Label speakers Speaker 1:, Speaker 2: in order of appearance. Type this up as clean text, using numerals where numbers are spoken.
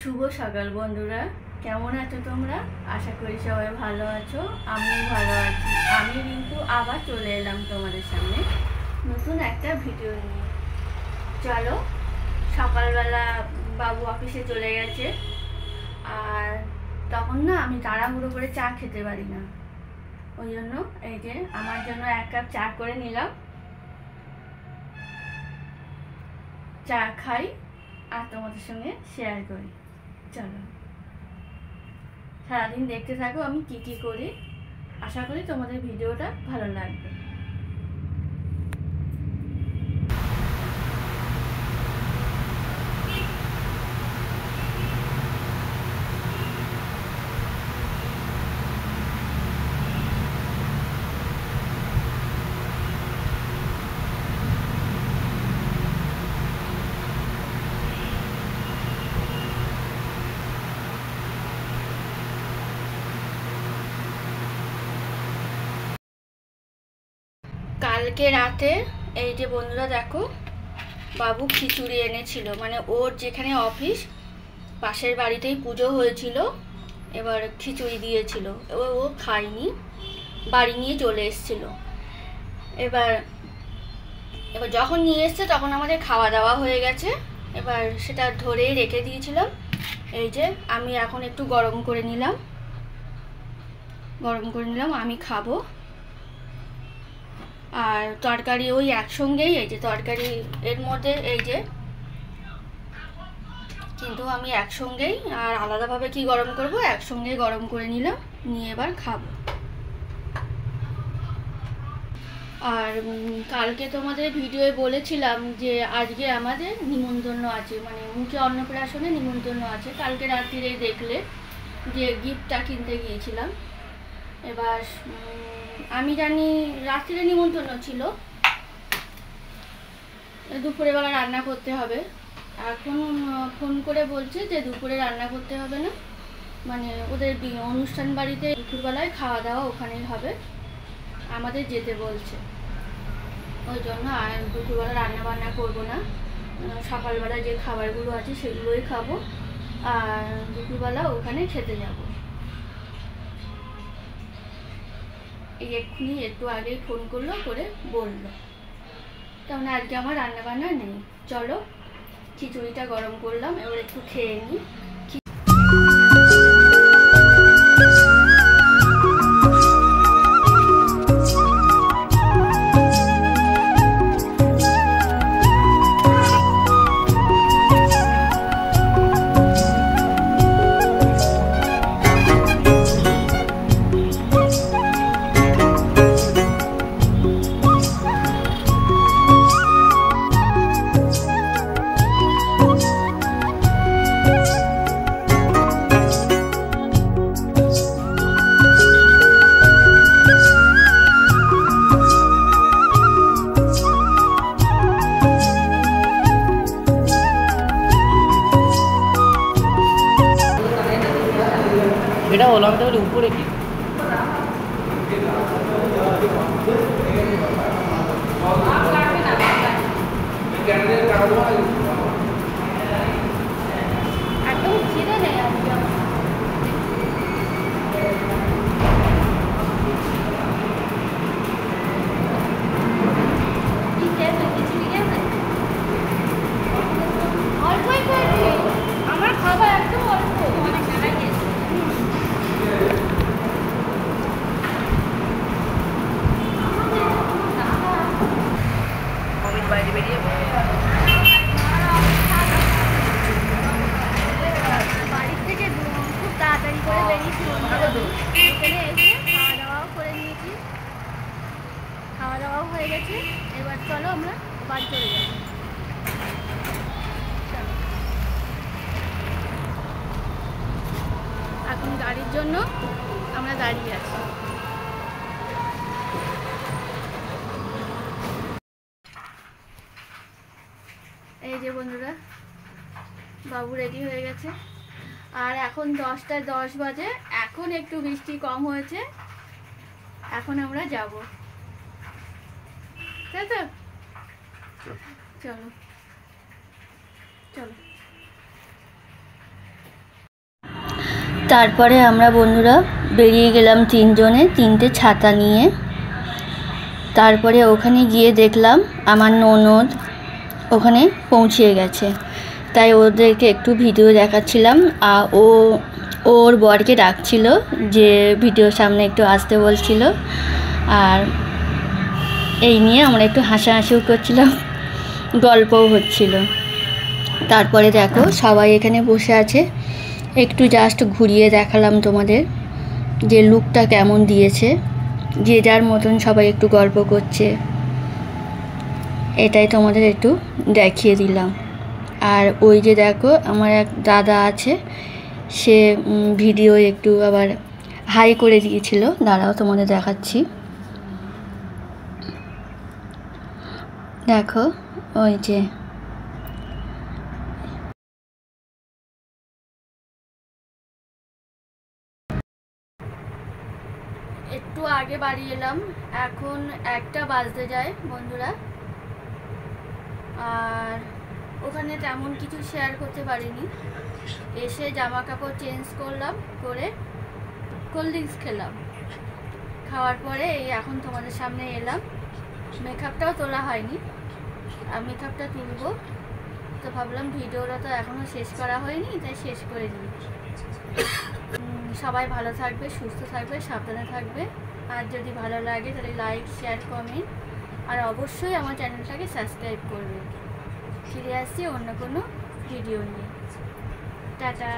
Speaker 1: শুভ সকাল বন্ধুরা, কেমন আছো তোমরা? আশা করি সবাই ভালো আছো। আমিও ভালো আছি। আমি কিন্তু আবার চলে এলাম তোমাদের সামনে নতুন একটা ভিডিও নিয়ে। চলো, সকালবেলা বাবু অফিসে চলে গেছে, আর তখন না আমি তাড়াহুড়ো করে চা খেতে পারি না। ওই জন্য এই যে আমার জন্য 1 কাপ চা করে নিলাম। চা খাই আর তোমাদের সঙ্গে শেয়ার করি। চলো, সারাদিন দেখতে থাকো আমি কি কি করি। আশা করি তোমাদের ভিডিওটা ভালো লাগবে। কালকে রাতে এই যে বন্ধুরা দেখো, বাবু খিচুড়ি এনেছিল। মানে ওর যেখানে অফিস পাশের বাড়িতেই পুজো হয়েছিল, এবার খিচুড়ি দিয়েছিল। এবার ও খায়নি, বাড়ি নিয়ে চলে এসেছিল। এবার যখন নিয়ে এসছে তখন আমাদের খাওয়া দাওয়া হয়ে গেছে। এবার সেটা ধরেই রেখে দিয়েছিলাম। এই যে আমি এখন একটু গরম করে নিলাম, আমি খাবো। আর তরকারি ওই একসঙ্গেই, এই যে তরকারি এর মধ্যে এই যে, কিন্তু আমি একসঙ্গেই, আর আলাদাভাবে কি গরম করব, একসঙ্গেই গরম করে নিলাম, নিয়ে এবার খাবো। আর কালকে তোমাদের ভিডিওয়ে বলেছিলাম যে আজকে আমাদের নিমন্ত্রণ আছে, মানে মুখে অন্নপ্রাশনে নিমন্ত্রণ আছে। কালকে রাত্রিরে দেখলে যে গিফটটা কিনতে গিয়েছিলাম। এবার আমি জানি রাত্রিরে নিমন্ত্রণ ছিল, দুপুরে বেলা রান্না করতে হবে। এখন ফোন করে বলছে যে দুপুরে রান্না করতে হবে না, মানে ওদের অনুষ্ঠান বাড়িতে দুপুরবেলায় খাওয়া দাওয়া ওখানেই হবে, আমাদের যেতে বলছে। ওই জন্য আর দুপুরবেলা রান্না বান্না করবো না, সকালবেলা যে খাবারগুলো আছে সেগুলোই খাবো, আর দুপুরবেলা ওখানে খেতে যাব। এই এক্ষুনি একটু আগেই ফোন করলো, করে বললো। তেমন আজকে আমার রান্না বান্না নেই। চলো, খিচুড়িটা গরম করলাম, এবার একটু খেয়ে নিই।
Speaker 2: এটা হলো আমি তাহলে উপরে কি
Speaker 1: একদম খিদে নেই আজকে। অল্পই করেছি, আমার খাবার একদম অল্প।
Speaker 2: বাইরে বেরিয়ে
Speaker 1: বাড়ির থেকে খুব তাড়াতাড়ি করে বেরিয়েছি, এখানে এসে খাওয়া দাওয়াও করে নিয়েছি, খাওয়া দাওয়াও হয়ে গেছে। এবার চলো আমরা বাড়ি চলে যাই। এখন গাড়ির জন্য আমরা দাঁড়িয়ে আছি। এই যে বন্ধুরা, বাবু রেডি হয়ে গেছে, আর এখন 10টা 10 বাজে। এখন একটু বৃষ্টি কম হয়েছে, এখন আমরা যাব, তাই তো? চলো চলো। তারপরে আমরা বন্ধুরা বেরিয়ে গেলাম তিনজনে, 3টে ছাতা নিয়ে। তারপরে ওখানে গিয়ে দেখলাম আমার ননদ ওখানে পৌঁছে গেছে, তাই ওদেরকে একটু ভিডিও দেখাচ্ছিলাম। আর ওর বরকে ডাকছিল, যে ভিডিওর সামনে একটু আসতে বলছিল। আর এই নিয়ে আমরা একটু হাসাহাসিও করছিলাম, গল্পও হচ্ছিল। তারপরে দেখো সবাই এখানে বসে আছে, একটু জাস্ট ঘুরিয়ে দেখালাম তোমাদের যে লুকটা কেমন দিয়েছে। যে যার মতন সবাই একটু গল্প করছে, এটাই তোমাদের একটু দেখিয়ে দিলাম। আর ওই যে দেখো আমার এক দাদা আছে, সে ভিডিও একটু আবার হাই করে দিয়েছিল, দাঁড়াও তোমাদের দেখাচ্ছি। দেখো ওই যে একটু আগে বাড়ি এলাম, এখন 1টা বাজতে যায় বন্ধুরা। আর ওখানে তেমন কিছু শেয়ার করতে পারিনি। এসে জামা কাপড় চেঞ্জ করলাম, করে কোল্ড ড্রিঙ্কস খেলাম। খাওয়ার পরে এই এখন তোমাদের সামনে এলাম। মেকআপটাও তোলা হয়নি, আর মেকআপটা তুলবো, তো ভাবলাম ভিডিওটা তো এখনও শেষ করা হয়নি, তাই শেষ করে দিই। সবাই ভালো থাকবে, সুস্থ থাকবে, সাবধানে থাকবে। আর যদি ভালো লাগে তাহলে লাইক, শেয়ার, কমেন্ট, আর অবশ্যই আমার চ্যানেলটাকে সাবস্ক্রাইব করবে। ফিরে আসছি অন্য কোনো ভিডিও নিয়ে। টাটা।